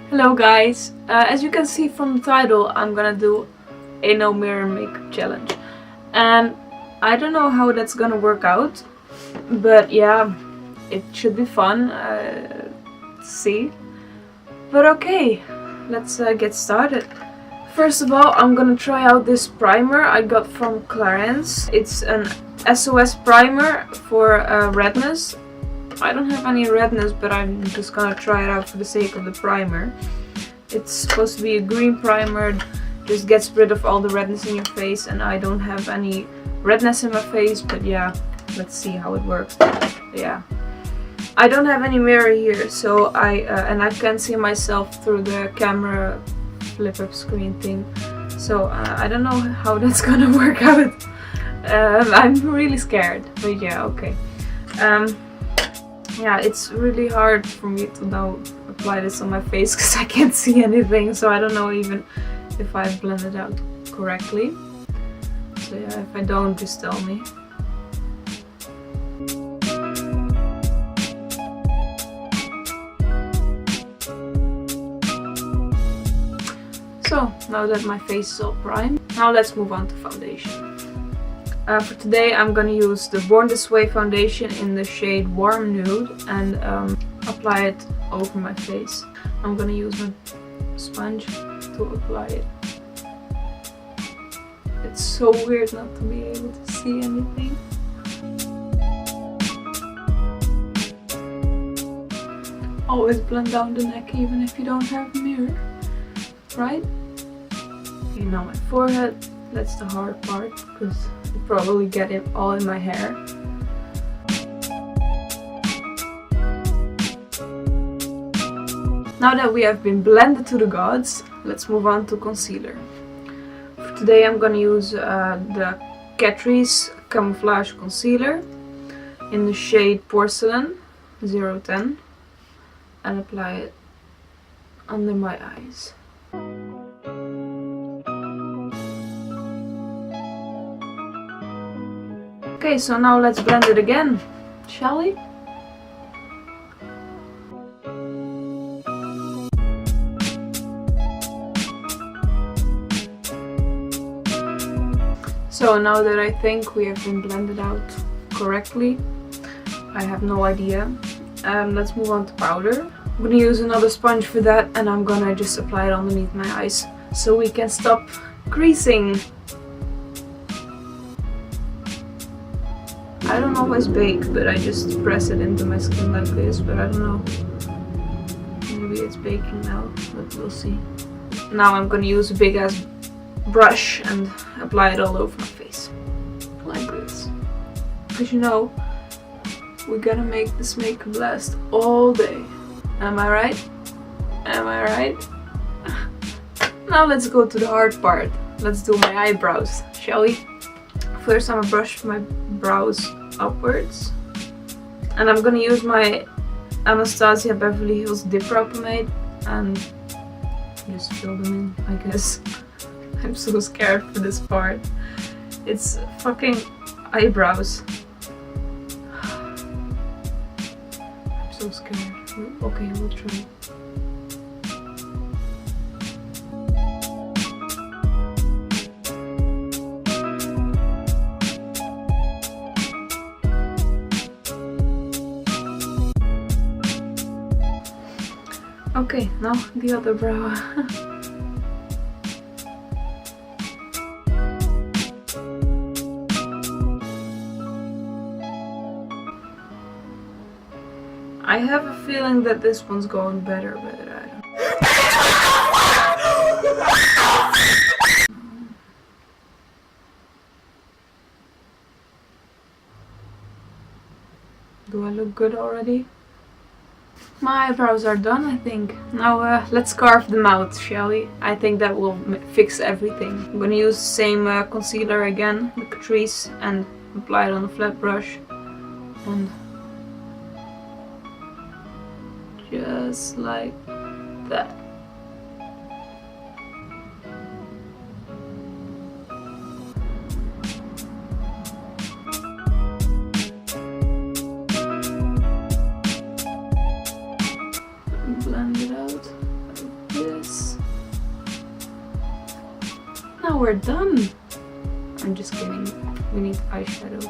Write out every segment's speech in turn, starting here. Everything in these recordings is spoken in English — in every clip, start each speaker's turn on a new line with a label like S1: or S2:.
S1: Hello guys, as you can see from the title, I'm gonna do a no mirror makeup challenge, and I don't know how that's gonna work out, but yeah, it should be fun to see. But okay, let's get started. First of all, I'm gonna try out this primer I got from Clarins. It's an SOS primer for redness. I don't have any redness, but I'm just gonna try it out for the sake of the primer. It's supposed to be a green primer, just gets rid of all the redness in your face, and I don't have any redness in my face, but yeah, let's see how it works. Yeah, I don't have any mirror here, so I can't see myself through the camera flip-up screen thing, so I don't know how that's gonna work out. I'm really scared, but yeah, okay. Yeah, it's really hard for me to now apply this on my face because I can't see anything, so I don't know even if I blended out correctly. So yeah, if I don't, just tell me. So, now that my face is all primed, now let's move on to foundation. For today I'm gonna use the Born This Way foundation in the shade Warm Nude and apply it over my face. I'm gonna use my sponge to apply it. It's so weird not to be able to see anything. Always blend down the neck even if you don't have a mirror, right? Okay, now my forehead. That's the hard part because you probably get it all in my hair. Now that we have been blended to the gods, let's move on to concealer. For today I'm gonna use the Catrice Camouflage Concealer in the shade Porcelain 010 and apply it under my eyes. Okay, so now let's blend it again, shall we? So now that I think we have been blended out correctly, I have no idea. Let's move on to powder. I'm gonna use another sponge for that, and I'm gonna just apply it underneath my eyes so we can stop creasing. I don't always bake, but I just press it into my skin like this, but I don't know. Maybe it's baking now, but we'll see. Now I'm gonna use a big ass brush and apply it all over my face. Like this. Because you know, we gotta make this makeup last all day. Am I right? Am I right? Now let's go to the hard part. Let's do my eyebrows, shall we? First I'm gonna brush my brows upwards, and I'm gonna use my Anastasia Beverly Hills Dip Brow Pomade and just fill them in, I guess. I'm so scared for this part. It's fucking eyebrows. I'm so scared. Okay, we'll try. Okay, now the other brow. I have a feeling that this one's going better, but I don't. Do I look good already? My eyebrows are done, I think. Now let's carve them out, shall we? I think that will fix everything. I'm gonna use the same concealer again, the Catrice, and apply it on a flat brush. And just like that. Blend it out. now we're done. I'm just kidding. We need eyeshadow.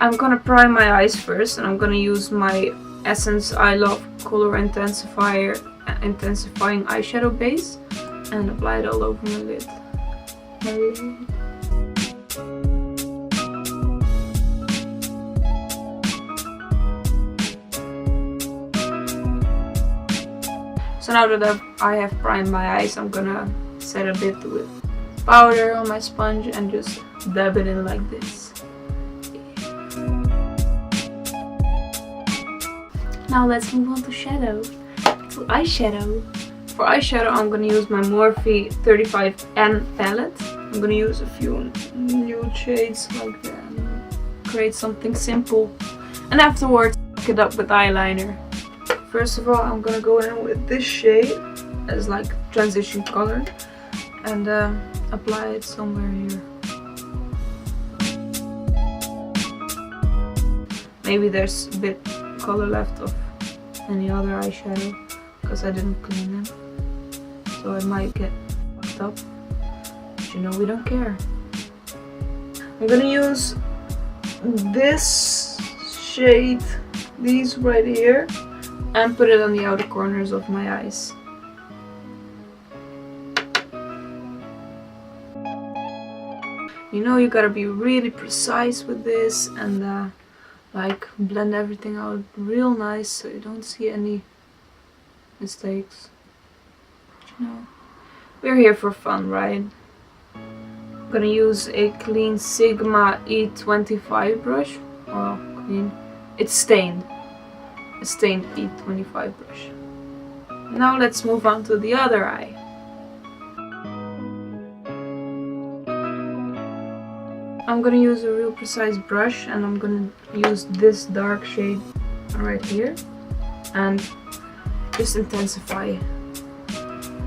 S1: I'm gonna prime my eyes first, and I'm gonna use my Essence I Love Color Intensifying eyeshadow base and apply it all over my lid. So now that I have primed my eyes, I'm gonna set a bit with powder on my sponge and just dab it in like this. Now let's move on to eyeshadow. For eyeshadow, I'm gonna use my Morphe 35N palette. I'm gonna use a few nude shades like that and create something simple. And afterwards, pick it up with eyeliner. First of all, I'm gonna go in with this shade as like transition color and apply it somewhere here. Maybe there's a bit color left of any other eyeshadow because I didn't clean them, so it might get fucked up. But you know, we don't care. I'm gonna use this shade, these right here, and put it on the outer corners of my eyes. You know, you gotta be really precise with this and like blend everything out real nice so you don't see any mistakes. But, you know, we're here for fun, right? I'm gonna use a clean Sigma E25 brush. Well, clean. It's stained. A stained E25 brush. Now let's move on to the other eye. I'm gonna use a real precise brush and I'm gonna use this dark shade right here and just intensify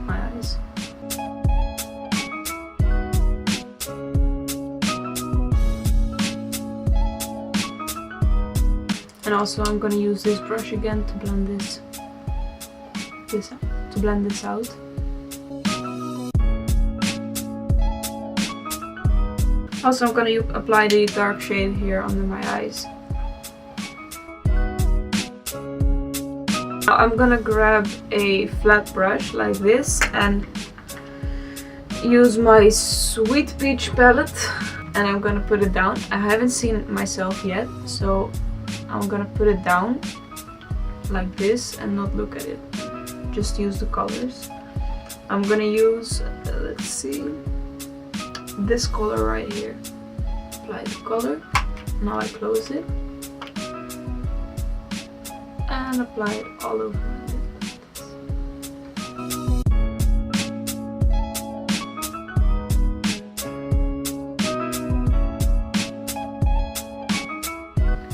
S1: my eyes. And also I'm gonna use this brush again to blend this out. Also, I'm gonna apply the dark shade here under my eyes. Now I'm gonna grab a flat brush like this and use my Sweet Peach palette and I'm gonna put it down. I haven't seen it myself yet, so I'm gonna put it down like this and not look at it. Just use the colors. I'm gonna use, let's see, this color right here. Apply the color. Now I close it and apply it all over my lid.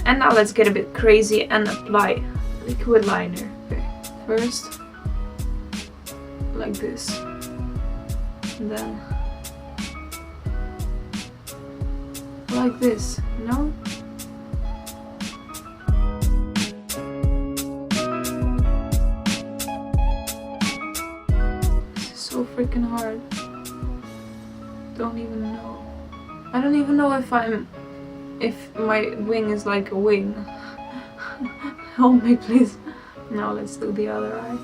S1: And now let's get a bit crazy and apply liquid liner. Okay. First, like this, and then like this, you know? This is so freaking hard. Don't even know. I don't even know if my wing is like a wing. Help me, please. Now let's do the other eye.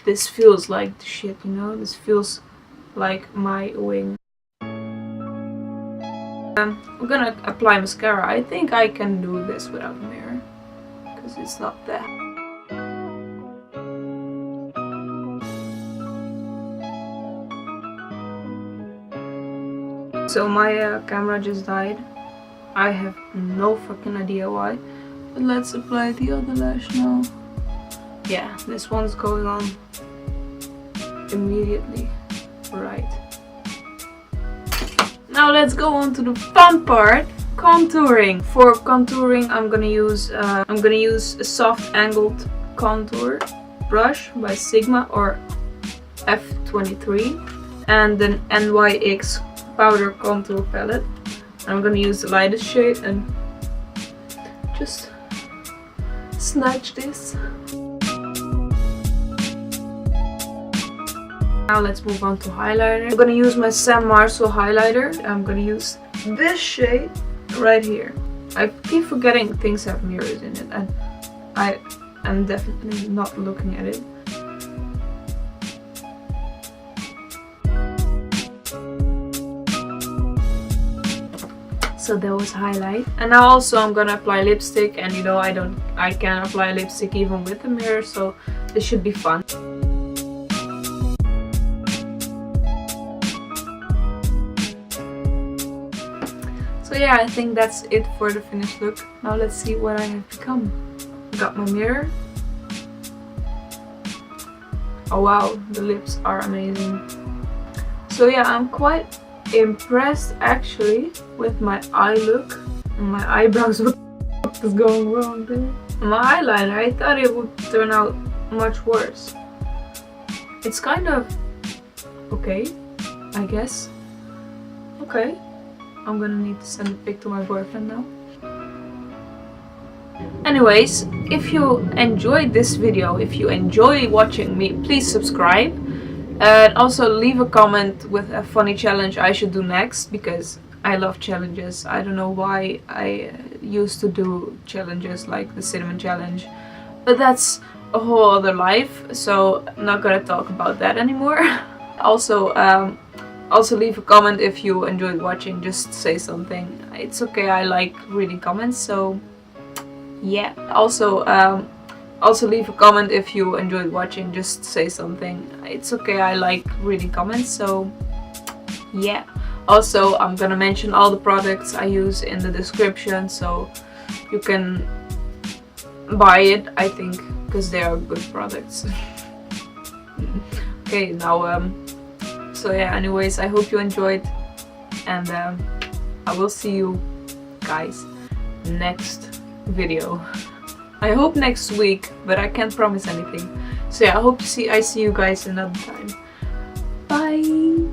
S1: This feels like the shit, you know? This feels like my wing. I'm gonna apply mascara. I think I can do this without a mirror, because it's not that. So my camera just died. I have no fucking idea why. But let's apply the other lash now. Yeah, this one's going on immediately. Right. Now let's go on to the fun part, contouring. For contouring, I'm gonna use a soft angled contour brush by Sigma or F23 and an NYX powder contour palette. I'm gonna use the lightest shade and just snatch this. Now let's move on to highlighter. I'm gonna use my Sam Marceau highlighter. I'm gonna use this shade right here. I keep forgetting things have mirrors in it, and I am definitely not looking at it. So that was highlight. And now also I'm gonna apply lipstick, and you know I can apply lipstick even with the mirror, so this should be fun. So yeah, I think that's it for the finished look. Now let's see what I have become. Got my mirror. Oh wow, the lips are amazing. So yeah, I'm quite impressed actually with my eye look. My eyebrows, what is going wrong there? My eyeliner, I thought it would turn out much worse. It's kind of okay, I guess. Okay, I'm gonna need to send a pic to my boyfriend now. Anyways, if you enjoyed this video, if you enjoy watching me, please subscribe. And also leave a comment with a funny challenge I should do next, because I love challenges. I don't know why I used to do challenges like the cinnamon challenge, but that's a whole other life, so I'm not gonna talk about that anymore. Also leave a comment if you enjoyed watching. Just say something. It's okay, I like reading comments, so yeah. Also leave a comment if you enjoyed watching. Just say something. It's okay, I like reading comments, so yeah. Also, I'm gonna mention all the products I use in the description, so you can buy it, I think, because they are good products. Okay, now so yeah, anyways, I hope you enjoyed, and I will see you guys next video. I hope next week, but I can't promise anything. So yeah, I see you guys another time. Bye!